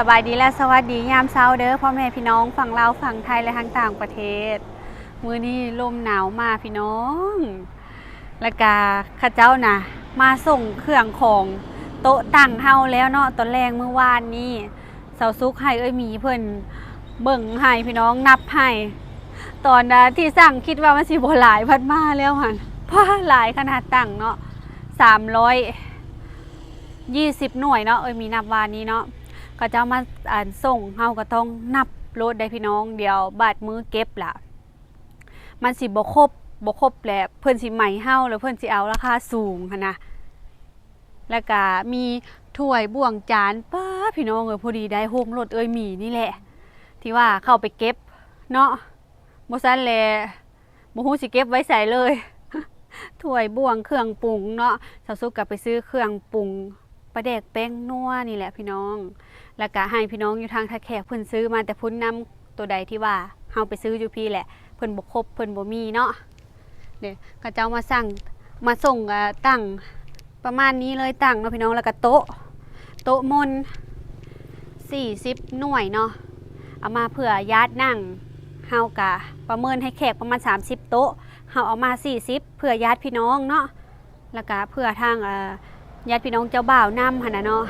สบายดีและสวัสดียามเช้าเด้อพ่อแม่พี่น้องฝั่งลาวฝั่งไทยและทั้งต่างประเทศมื้อนี้ลมหนาวมาพี่น้องแล้วก็ข้าเจ้าน่ะมาส่งเครื่องของโต๊ะตั้งเฮาแล้วเนาะตอนแรกเมื่อวานนี้เสาซุกให้มีเพิ่นเบิ่งให้พี่น้องนับให้ตอนที่สั่งคิดว่ามันสิบ่หลายพัดมาแล้วหั่นเพราะหลายขนาดตั้งเนาะ320หน่วยเนาะมีนับวานนี้เนาะก็จะมาส่งเฮาก็ต้องนับรถได้พี่น้องเดี๋ยวบาดมือเก็บล่ะมันสิบ่ครบแหละเพิ่นสิใหม่เฮาแล้วเพิ่นสิเอาราคาสูงหั่นนะแล้วก็มีถ้วยบ่วงจานป้าพี่น้องพอดีได้โฮมรถมีนี่แหละที่ว่าเข้าไปเก็บเนาะบ่ซั่นแลบ่ฮู้สิเก็บไว้ใส่เลยถ้วยบ่วงเครื่องปรุงเนาะสาวสุกก็ไปซื้อเครื่องปรุงปลาแดกแป้งนัวนี่แหละพี่น้องแล้วก็ให้พี่น้องอยู่ทางท่าแขกเพิ่นซื้อมาแต่พุ่นนำตัวใดที่ว่าเฮาไปซื้ออยู่พี่แหละเพิ่นบ่ครบเพิ่นบ่มีเนาะเด้เขาเจ้ามาสั่งมาส่งตั้งประมาณนี้เลยตั้งเนาะพี่น้องแล้วก็โต๊ะมน40หน่วยเนาะเอามาเผื่อญาตินั่งเฮากะประเมินให้แขกประมาณ30โต๊ะเฮาเอามา40เผื่อญาติพี่น้องเนาะแล้วก็เผื่อทางญาติพี่น้องเจ้าบ่าวนำหั่นน่ะเนาะ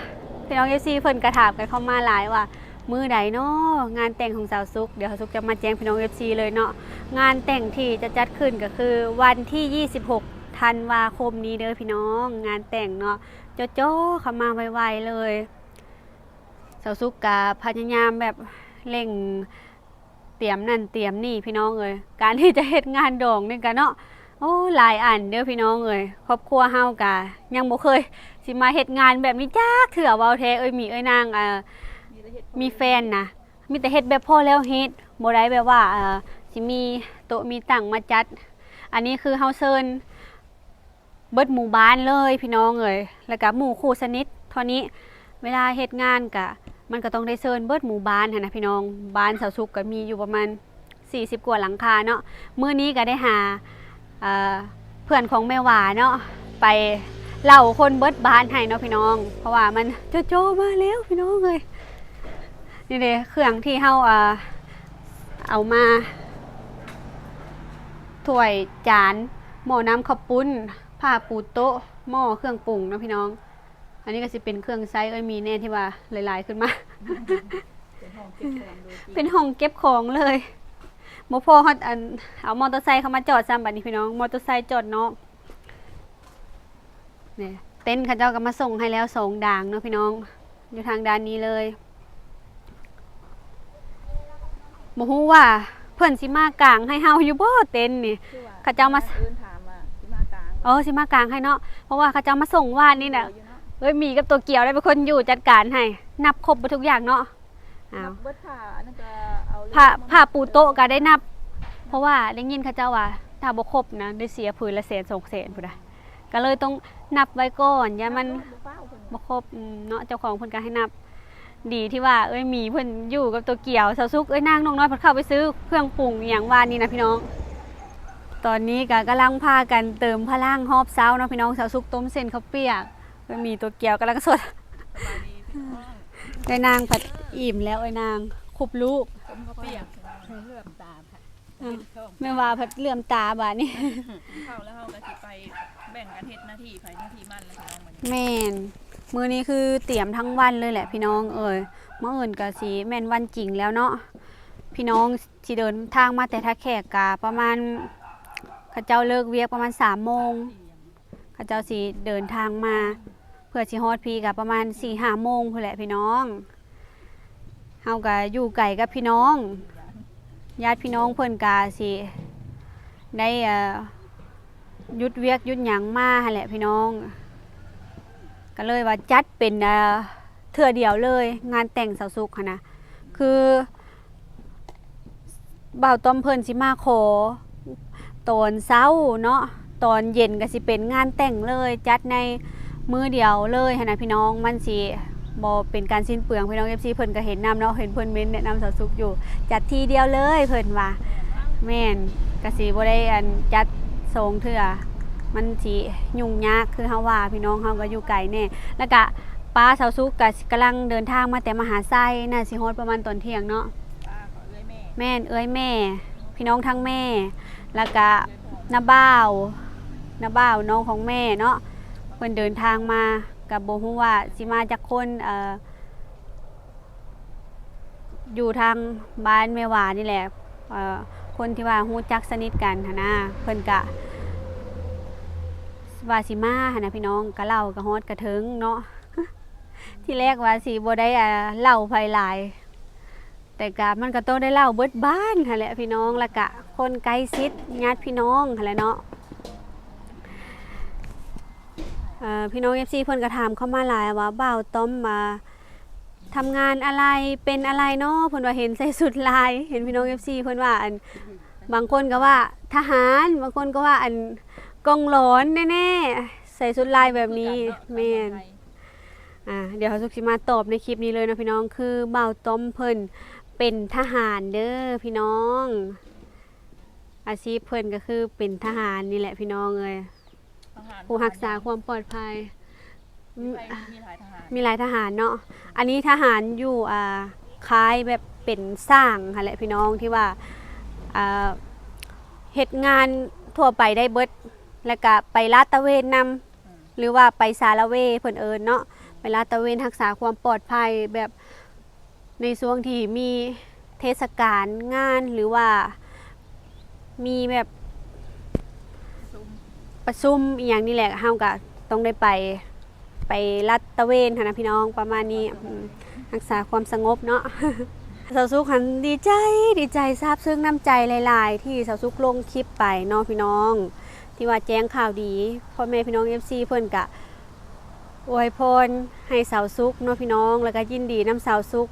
พี่น้อง FC เพิ่นกระถามกันเข้ามาหลายว่ามื้อใดเนาะงานแต่งของสาวซุกเดี๋ยวสาวซุกจะมาแจ้งพี่น้อง FC เลยเนาะงานแต่งที่จะจัดขึ้นก็คือวันที่26ธันวาคมนี้เด้อพี่น้องงานแต่งเนาะโจ๊ะเข้ามาไวๆเลยสาวซุกก็พยายามแบบเร่งเตรียมนั่นเตรียมนี่พี่น้องการที่จะเฮ็ดงานดองนี่ก็เนาะโอ้หลายอันเด้อพี่น้องครอบครัวเฮากะยังบ่เคยสิมาเฮ็ดงานแบบนี้จักเถื่อเว้าแท้มีนางมีแฟนนะมีแต่เฮ็ดแบบพ่อแล้วเฮ็ดบ่ได้แบบว่าสิมีโต๊ะมีตั้งมาจัดอันนี้คือเฮาเชิญเบิดหมู่บ้านเลยพี่น้องแล้วก็หมู่คู่สนิทเท่านี้เวลาเฮ็ดงานกะมันก็ต้องได้เชิญเบิดหมู่บ้านหั่นนะพี่น้องบ้านสาวสุกก็มีอยู่ประมาณ40กว่าหลังคาเนาะมื้อนี้ก็ได้หาเพื่อนของแม่หวาเนาะไปเล่าคนเบิดบ้านให้เนาะพี่น้องเพราะว่ามันโจมาแล้วพี่น้องนี่เด้เครื่องที่เฮาเอามาถ้วยจานหม้อน้ำข้าวปุ้นผ้าปูโต๊ะหม้อเครื่องปรุงเนาะพี่น้องอันนี้ก็สิเป็นเครื่องไซส์มีแน่ที่ว่าหลายๆขึ้นมาเป็นห้องเก็บของเลยโมพ่อเขาเอามอเตอร์ไซค์เขามาจอดซ้ำบัดนี้พี่น้องมอเตอร์ไซค์จอดเนาะเนี่ยเต็นท์เขาเจ้าก็มาส่งให้แล้ว2ด่างเนาะพี่น้องอยู่ทางด้านนี้เลยบ่ฮู้ว่าเพิ่นสิมากลางให้เฮาอยู่บ่เต็นท์นี่เขาเจ้ามาถามว่าสิมากลางสิมากลางให้เนาะเพราะว่าเขาเจ้ามาส่งว่านนี่น่ะมีกับตัวเกี่ยวได้เป็นคนอยู่จัดการให้นับครบหมดทุกอย่างเนาะเบิดผ้านั่นก็เอาผ้าปูโต๊ะก็ได้นับเพราะว่าได้ยินเขาเจ้าว่าถ้าบ่ครบนะได้เสียผืนละ100,000 200,000พุ่นน่ะก็เลยต้องนับไว้ก่อนอย่ามันบ่ครบเนาะเจ้าของเพิ่นก็ให้นับดีที่ว่ามีเพิ่นอยู่กับตัวเกี่ยวสาวซุกนางน้องน้อยเพิ่นเข้าไปซื้อเครื่องปรุงอหยังว่านี่นะพี่น้องตอนนี้ก็กำลังพากันเติมพลังรอบเช้าเนาะพี่น้องสาวซุกต้มเส้นข้าวเปียกมีตัวเกี่ยวกำลังสดนางผัดอิ่มแล้วนางคุบลูกเปียกเลื่อมตาแม่ว่าผัดเลื่อมตาบาดนี้เข้าแล้วเฮาก็สิไปแบ่งกันเฮ็ดหน้าที่ไผหน้าที่มันแล้วพี่น้องแม่นมื้อนี้คือเตรียมทั้งวันเลยแหละพี่น้องมื้ออื่นก็สิแม่นวันจริงแล้วเนาะพี่น้องสิเดินทางมาแต่ท่าแขกกะประมาณเขาเจ้าเลิกเวียกประมาณ3 โมงเขาเจ้าสิเดินทางมาเพื่อสิฮอดพี่กับประมาณ 4-5 โมงพุ่นแหละพี่น้องเฮาก็อยู่ไกลกับพี่น้องญาติพี่น้องเพิ่นก็สิได้หยุดเวียกหยุดหยังมาหั่นแหละพี่น้องก็เลยว่าจัดเป็นเทื่อเดียวเลยงานแต่งสาวสุกหั่นนะคือบ่าวต้อมเพิ่นสิมาขอตอนเช้าเนาะตอนเย็นก็สิเป็นงานแต่งเลยจัดในมื้อเดียวเลยหั่นนะพี่น้องมันสิบ่เป็นการสิ้นเปลืองพี่น้อง FC เพิ่นก็เห็นนำเนาะเห็นเพิ่นเม้นแนะนำสาวสุกอยู่จัดทีเดียวเลยเพิ่นว่าแม่นก็สิบ่ได้จัด2เทื่อมันสิยุ่งยากคือเฮาว่าพี่น้องเฮาก็อยู่ไกลแน่แล้วก็ป ป้าสาวซุกก็กำลังเดินทางมาแต่มหาไซน่าสิฮอดประมาณตอนเที่ยงเนาะ ป้าขอเอ้ยแม่ แม่นเอ้ยแม่ พี่น้องทั้งแม่ แล้วก็น้าบ่าวน้องของแม่เนาะเพิ่นเดินทางมากับบ่ฮู้ว่าสิมาจากคนอยู่ทางบ้านแม่หวานี่แหละคนที่ว่าฮู้จักสนิทกันหั่นนะเพิ่นก็ว่าสิมาหั่นนะพี่น้องก็เล่าก็ฮอดกระถึงเนาะ ที่แรกว่าสิบ่ได้เล่าไผหลาย แต่ก็มันก็ต้องได้เล่าเบิดบ้านหั่นแหละพี่น้องแล้วก็คนใกล้ชิดญาติพี่น้องหั่นแหละเนาะพี่น้อง FC เพิ่นก็ถามเข้ามาหลายว่าบ่าวต้อมมาทำงานอะไรเป็นอะไรเนาะเพิ่นว่าเห็นใส่สุดลายเห็นพี่น้อง FC เพิ่นว่าอันบางคนก็ว่าทหารบางคนก็ว่าอันกองหลอนแน่ๆใส่สุดลายแบบนี้แม่นเดี๋ยวเขาสุกสิมาตอบในคลิปนี้เลยนะพี่น้องคือบ่าวต้อมเพิ่นเป็นทหารเด้อพี่น้องอาชีพเพิ่นก็คือเป็นทหารนี่แหละพี่น้องเอ้ยผู้รักษาความปลอดภัยมีหลายทหารเนาะอันนี้ทหารอยู่คล้ายแบบเป็นสร้างค่ะแหละพี่น้องที่ว่าเฮ็ดงานทั่วไปได้เบิดแล้วก็ไปลาดตระเวนนำหรือว่าไปสาระเวเพิ่นเอิ้นเนาะไปลาดตระเวนรักษาความปลอดภัยแบบในช่วงที่มีเทศกาลงานหรือว่ามีแบบประชุมอีหยังนี่แหละเฮาก็ต้องได้ไปลาดตระเวนค่ะนะพี่น้องประมาณนี้รักษาความสงบเนาะ สาวสุกหันดีใจซาบซึ้งน้ำใจหลายๆที่สาวสุกลงคลิปไปเนาะพี่น้องที่ว่าแจ้งข่าวดีพ่อแม่พี่น้อง FC เพิ่นก็อวยพรให้สาวสุกเนาะพี่น้องแล้วก็ยินดีนำสาวสุก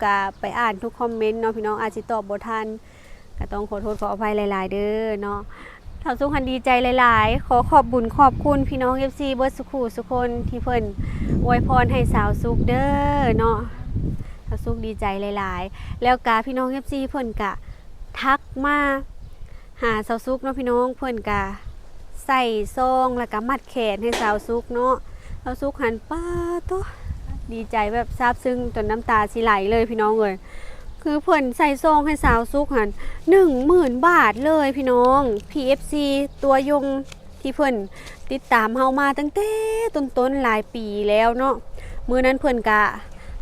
ก็ไปอ่านทุกคอมเมนต์เนาะพี่น้องอาจสิตอบบ่ทันก็ต้องขอโทษขออภัยหลายๆเด้อเนาะสาวสุกหันดีใจหลายๆขอขอบบุญขอบคุณพี่น้อง FC เบิดสุขุสุคนที่เพิ่นอวยพรให้สาวสุกเด้อเนาะสาวสุกดีใจหลายๆแล้วก็พี่น้อง FC เพิ่นก็ทักมาหาสาวสุกเนาะพี่น้องเพิ่นก็ใส่ซองแล้วก็มัดแขนให้สาวสุกเนาะสาวสุกหันป้าตัวดีใจแบบซาบซึ้งจนน้ำตาสิไหลเลยพี่น้องเอ้ยคือเพิ่นใส่ซองให้สาวสุกหัน 10,000 บาทเลยพี่น้อง PFC ตัวยงที่เพิ่นติดตามเฮามาตั้งแต่ต้นหลายปีแล้วเนาะมื้อนั้นเพิ่นก็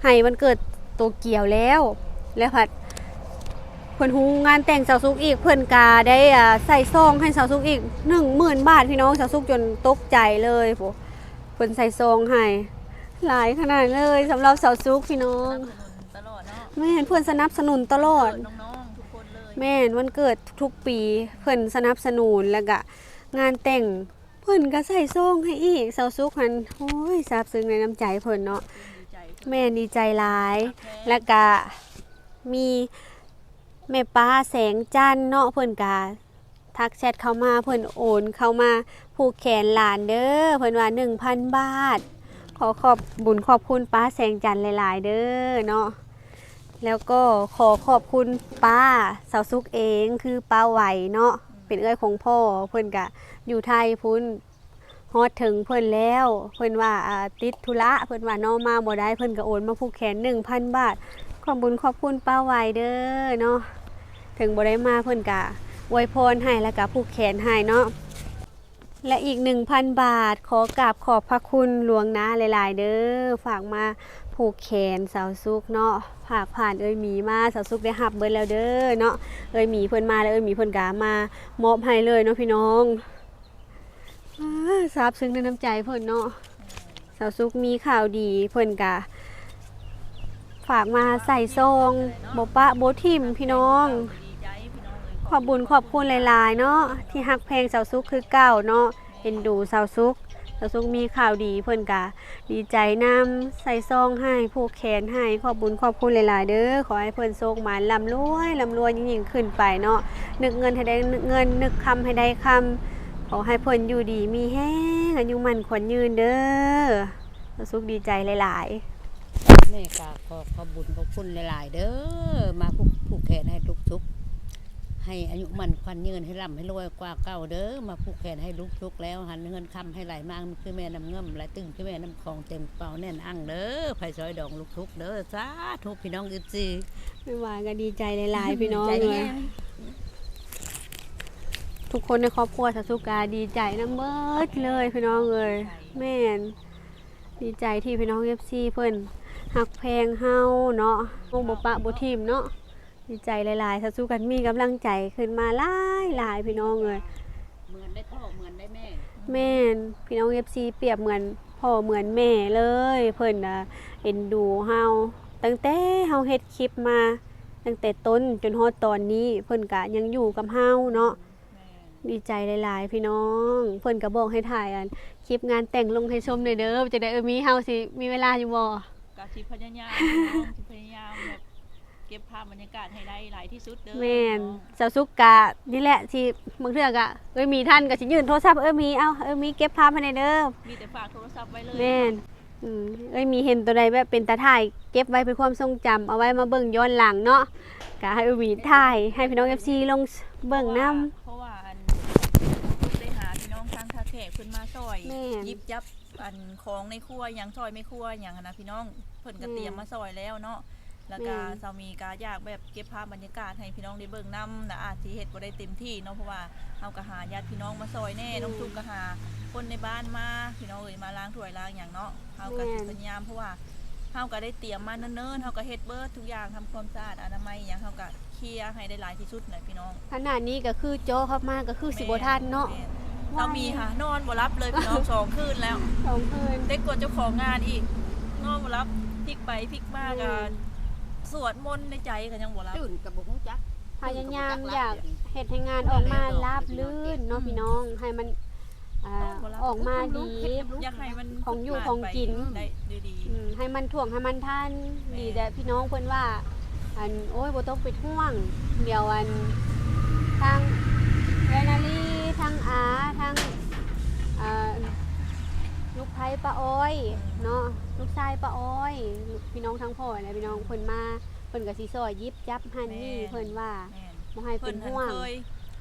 ให้วันเกิดโตเกียวแล้วผัดเพิ่นฮู้งานแต่งสาวสุกอีกเพิ่นก็ได้ใส่ซองให้สาวสุกอีก 10,000 บาทพี่น้องสาวสุกจนตกใจเลยโหเพิ่นใส่ซองให้หลายขนาดเลยสำหรับสาวสุกพี่น้องตลอดเนาะแม่นเพิ่นสนับสนุนตลอดน้องๆทุกคนเลยแม่นวันเกิดทุกปีเพิ่นสนับสนุนแล้วก็งานแต่งเพิ่นก็ใส่ซองให้อีกสาวสุกหันโอ้ยซาบซึ้งในน้ำใจเพิ่นเนาะแม่ดีใจหลายแล้วก็มีแม่ป้าแสงจันทร์เนาะเพิ่นก็ทักแชทเข้ามาเพิ่นโอนเข้ามาผูกแขนหลานเด้อเพิ่นว่า 1,000 บาทขอขอบบุญขอบคุณป้าแสงจันทร์หลายๆเด้อเนาะแล้วก็ขอขอบคุณป้าสาวสุกเองคือป้าไหวเนาะเป็นเอื้อยของพ่อเพิ่นก็อยู่ไทยพุ่นฮอดถึงเพิ่นแล้วเพิ่นว่าติดธุระเพิ่นว่าน้องมาบ่ได้เพิ่นก็โอนมาผูกแขน 1,000 บาทขอบบุญขอบคุณป้าไหวเด้อเนาะถึงบ่ได้มาเพิ่นก็อวยพรให้แล้วก็ผูกแขนให้เนาะและอีก 1,000 บาทขอกราบขอบพระคุณหลวงนะหลายๆเด้อฝากมาผูกแขนสาวสุกเนาะฝากผ่านเอ้ยหมีมาสาวสุกได้รับเบิดแล้วเด้อเนาะเอ้ยหมีเพิ่นมาแล้วเอ้ยหมีเพิ่นก็มามอบให้เลยเนาะพี่น้องซาบซึ้งในน้ำใจเพิ่นเนาะสาวสุกมีข่าวดีเพิ่นก็ฝากมาใส่ซองบ่ปะบ่ทิ่มพี่น้องขอบบุญขอบคุณหลายๆเนาะที่ฮักแพงสาวสุกคือเก่าเนาะเอ็นดูสาวสุกมีข่าวดีเพิ่นก็ดีใจนำใส่ซองให้ผูกแขนให้ขอบบุญขอบคุณหลายๆเด้อขอให้เพิ่นโชคหมานร่ำรวยยิ่งๆขึ้นไปเนาะนึกเงินให้ได้เงินนึกคำให้ได้คำขอให้เพิ่นอยู่ดีมีแห้งอายุมั่นขวัญยืนเด้อสาวสุกดีใจหลายๆแม่ก็ขอขอบบุญขอบคุณหลายๆเด้อมาผูกแขนให้ทุก ให้อายุมันควันยืนให้ร่ำให้รวยกว่าเก่าเด้อมาผูกแขนให้ลูกทุกแล้วหันเงินคำให้ไหลมากคือแม่น้ำเงิมไหลตึงคือแม่น้ำคลองเต็มเป่าแน่นอั่งเด้อไผ่ซอยดองลูกทุกเด้อสาธุพี่น้อง14 ไม่ว่าก็ดีใจหลายๆพี่น้อง ใจ เล แห้ ย ง ทุกคนในครอบครัวสาวสุกาดีใจนะเบิดเลยพี่น้องเลยแม่นดีใจที่พี่น้อง FC เพิ่นหักแพงเฮาเนาะโมบ่ปะบ่ทิมเนาะดีใจหลายๆสาวสุกันมีกำลังใจขึ้นมาหลายๆพี่น้องเลย เหมือนได้พ่อเหมือนได้แม่ แม่นพี่น้อง FC เปรียบเหมือนพ่อเหมือนแม่เลยเพิ่นน่ะเอ็นดูเฮาตั้งแต่เฮาเฮ็ดคลิปมาตั้งแต่ต้นจนฮอดตอนนี้เพิ่นก็ยังอยู่กับเฮาเนาะดีใจหลายๆพี่น้องเพิ่นก็บอกให้ถ่ายอันคลิปงานแต่งลงให้ชมหน่อยเด้อจะได้มีเฮาสิมีเวลาอยู่บ่ กะสิพยายามน้องสิพยายามแบบเก็บภาพบรรยากาศให้ได้หลายที่สุดเด้อ แม่น น้อง สาวสุกกะนี่แหละที่บางเทื่อก็มีท่านก็สิยื่นโทรศัพท์มีมีเก็บภาพให้หน่อยเด้อ มีแต่ฝากโทรศัพท์ไว้เลย แม่นมีเห็นตัวใดแบบเป็นตาถ่ายเก็บไว้เป็นความทรงจำเอาไว้มาเบิ่งย้อนหลังเนาะก็ให้มีถ่ายให้พี่น้อง FC ลงเบิ่งนำ เพราะว่าอันได้หาพี่น้องทางคาแขกเพิ่นมาซอย แม่น ยิบยับอันของในครัวหยังซอยไม่ครัวหยังหั้นนะพี่น้องเพิ่นก็เตรียมมาซอยแล้วเนาะแล้วก็สามีก็อยากแบบเก็บภาพบรรยากาศให้พี่น้องได้เบิ่งนำนะอาจสิเฮ็ดบ่ได้เต็มที่เนาะเพราะว่าเฮาก็หาญาติพี่น้องมาซอยแน่น้องทุกก็หาคนในบ้านมาพี่น้องเอ้ยมาล้างถ้วยล้างหยังเนาะเฮาก็สิพยายามเพราะว่าเฮาก็ได้เตรียมมาเนิ่นๆเฮาก็เฮ็ดเบิดทุกอย่างทำความสะอาดอนามัยหยังเฮาก็เคลียร์ให้ได้หลายที่สุดนะพี่น้อง ขนาดนี้ก็คือโจเข้ามาก็คือสิบ่ทันเนาะ เรามีค่ะนอนบ่รับเลยพี่น้องสองคืนแล้ว 2คืน เด็กกว่าเจ้าของงานอีกนอนบ่รับพลิกไปพลิกมากันสวดมนต์ในใจกันยังบ่รับ ตื่นกับบุกจัก พยายามอยากเฮ็ดให้งานออกมาราบรื่นเนาะพี่น้องให้มันออกมาดี อยากให้มัน ของอยู่ของกิน ได้ดี ให้มันถ่วงให้มันทันดีแต่พี่น้องเพิ่นว่าอันโอ้ยบ่ต้องไปท่วงเดี๋ยวอันทางเรนาลีทางอาทางลูกไผป้าอ้อยเนาะลูกชายป้าอ้อยพี่น้องทั้งพ่อและพี่น้องเพิ่นมาเพิ่นก็สิซอยยิบจับหันนี่เพิ่นว่า แม่น บ่ให้ เพิ่ เป็น น หัน ห่วง เคย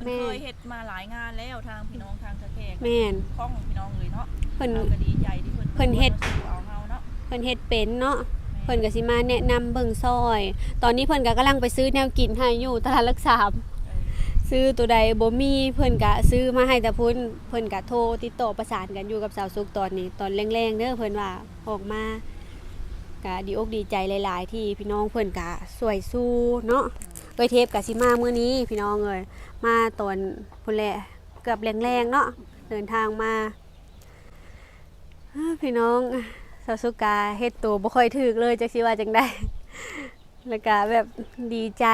แม่ เพิ่นเคยเฮ็ดมาหลายงานแล้วทางพี่น้องทางตะแคง แม่น ข้องพี่น้องเลยเนาะ เพิ่น เราก็ดีใจที่เพิ่น เฮ็ด มาสู่เอาเฮาเนาะ เพิ่นเฮ็ดเป็นเนาะเพิ่นก็สิมาแนะนำเบิ่งซอย ตอนนี้เพิ่นก็กำลังไปซื้อแนวกินให้อยู่ตลาดหลักสามซื้อตัวใดบ่มีเพิ่นก็ซื้อมาให้แต่พุ่นเพิ่นก็โทรติดต่อประสานกันอยู่กับสาวสุกตอนนี้ตอนแรงๆเด้อเพิ่นว่าออกมาก็ดีอกดีใจหลายๆ ที่พี่น้องเพิ่นก็สวยสู้เนาะโดยเทปก็สิมามื้อนี้พี่น้องเอ้ยมาตอนพุ่นแหละเกือบแรงๆเนาะเดินทางมาพี่น้องสาวสุกาเฮ็ดตัวบ่ค่อยถูกเลยจักสิว่าจังได๋ แล้วก็แบบดีใจ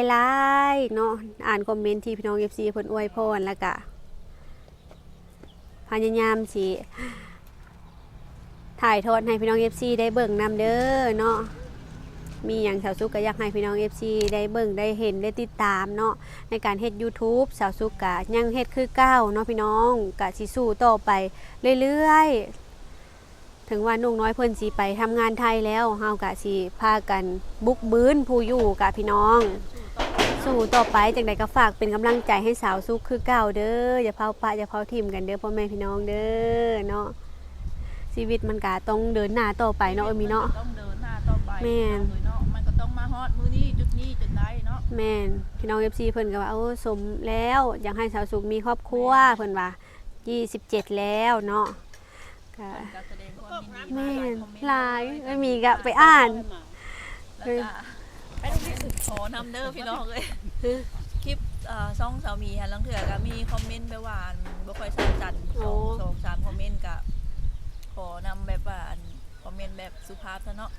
หลายๆเนาะอ่านคอมเมนต์ที่พี่น้อง FC เพิ่นอวยพรแล้วก็พยายามสิถ่ายทอดให้พี่น้อง FC ได้เบิ่งนำเด้อเนาะมีหยังสาวสุกก็อยากให้พี่น้อง FC ได้เบิ่งได้เห็นได้ติดตามเนาะในการเฮ็ด YouTube สาวสุกก็ยังเฮ็ดคือเก่าเนาะพี่น้องก็สิสู้ต่อไปเรื่อยๆถึงว่านุ่งน้อยเพิ่นสิไปทำงานไทยแล้วเฮาก็สิพากันบุกบื้นผู้อยู่กับพี่น้อง สู้ต่อไปจังใดก็ฝากเป็นกำลังใจให้สาวสุกคือเก่าเด้ออย่าเผาปะอย่าเผาทิ่มกันเด้อพ่อแม่พี่น้องเด้อเนาะชีวิตมันก็ต้องเดินหน้าต่อไปเนาะมีเนาะ ต้องเดินหน้าต่อไป แม่น เนาะมันก็ต้องมาฮอดมื้อนี้จุดนี้จนได้เนาะ แม่นพี่น้อง FC เพิ่นก็ว่าโอ้สมแล้วอยากให้สาวสุกมีครอบครัวเพิ่นว่า27แล้วเนาะก็ การแสดงความยินดี แม่น คอมเมนต์ หลายมีก็ไปอ่าน แล้วก็ขอนำเด้อพี่น้องเลยคลิปซ่องสามีฮะลังเถื่อก็มีคอมเมนต์ไปว่าอันบ่ค่อยสร้างสรรค์สองสามคอมเมนต์ก็ขอนำแบบว่าอันคอมเมนต์แบบสุภาพซะเนาะ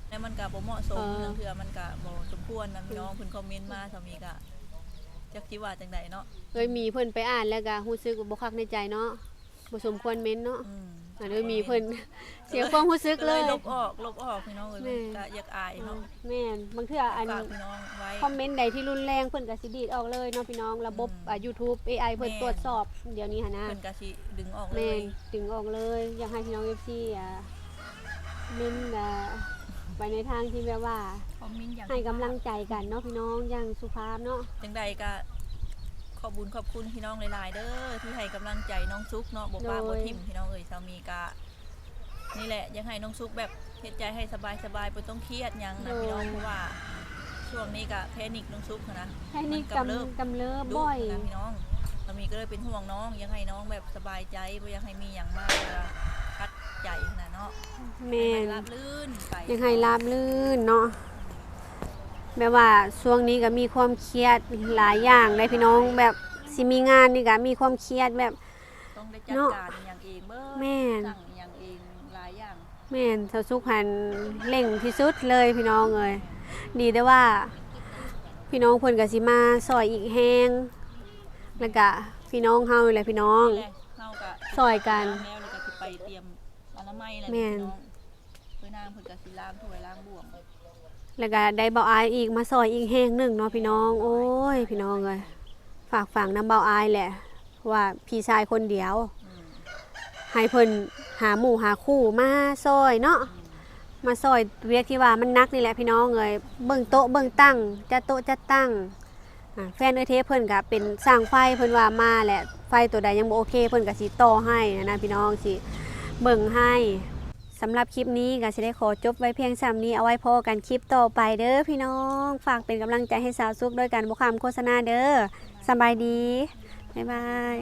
แล้วมันก็บ่เหมาะสมลังเถื่อมันก็บ่สมควรนะพี่น้องเพิ่นคอมเมนต์มาสามีก็จักสิว่าจังไดเนาะ มีเพิ่นไปอ่านแล้วก็รู้สึกว่าบ่คักในใจเนาะบ่สมควรเม้นเนาะ อืม อันนี้มีเพิ่น เสียความรู้สึกเลย ลบออกพี่น้องเอ้ย แม่ ก็อยากอายเนาะ แม่นบางเทื่ออัน ฝากพี่น้องไว้ คอมเมนต์ใดที่รุนแรงเพิ่นก็สิดีดออกเลยเนาะพี่น้องระบบ YouTube AI เพิ่น แม่ ตรวจสอบเดี๋ยวนี้หั่นนะ เพิ่นก็สิดึงออกเล แม่ ย นดึงออกเลย อยากให้พี่น้อง FC เม้นไปในทางที่แบบว่า คอมเมนต์อย่าง ให้กำลังใจกันเนาะพี่น้องอย่างสุภาพเนาะ จังใดก็ ขอบบุญขอบคุณพี่น้องหลายๆเด้อที่ให้กำลังใจน้องซุกเนาะบ่ป้าบ่ทิ่มพี่น้องเอ้ยสามีกะนี่แหละยังให้น้องซุกแบบเฮ็ดใจให้สบายบ่ต้องเครียดหยังนะพี่น้องเพราะว่าช่วงนี้ก็แพนิคน้องซุกนะ แค่นี้ มัน กำเริบ ดุ บ่อย นะพี่น้องสามีก็เลยเป็นห่วงน้องยังให้น้องแบบสบายใจบ่อยากให้มีหยังมากคัดใจนะเนาะ แม่น ราบลื่นไป ยังให้ราบลื่นเนาะแม้ว่าช่วงนี้ก็มีความเครียดหลายอย่างเลยพี่น้องแบบสิมีงานนี่ก็มีความเครียดแบบ ต้องได้จัดการอย่างเองเบ้อ แม่น สั่งอย่างเองหลายอย่าง แม่นเจ้าสุขหันเร่งที่สุดเลยพี่น้องเอ้ยดีแต่ว่า พี่น้องเพิ่นก็สิมาซอยอีกแฮงแล้วก็พี่น้องเฮานี่แหละพี่น้อง นี่แหละเฮาก็ ซอยกัน แล้วก็สิไปเตรียมอนามัยแหละ แม่ พี่ น น้องเพื่อนางเพิ่นก็สิล้างถ้วยล้างบ่วง แล้วก็ได้เบาอายอีกมาซอยอีกแฮงหนึงเนาะพี่น้องโอ้ยพี่น้องเอ้ยฝากฝังน้ำเบาอายแหละเพราะว่าพี่ชายคนเดียว อืม ให้เพิ่นหาหมู่หาคู่มาซอยเนาะมาซอยเวียกที่ว่ามันนักนี่แหละพี่น้องเอ้ยเบิ่งโต๊ะเบิ่งตั้งจัดโต๊ะจัดตั้งแฟนเอ้ยเทเพิ่นก็เป็นสร้างไฟเพิ่นว่ามาแหละไฟตัวใดยังบ่โอเคเพิ่นก็สิต่อให้นะพี่น้องสิเบิ่งให้สำหรับคลิปนี้ก็สิได้ขอจบไว้เพียงส่ำนี้เอาไว้พอกันคลิปต่อไปเด้อพี่น้องฝากเป็นกำลังใจให้สาวสุขด้วยกันบ่คำโฆษณาเด้อสบายดีบ๊ายบาย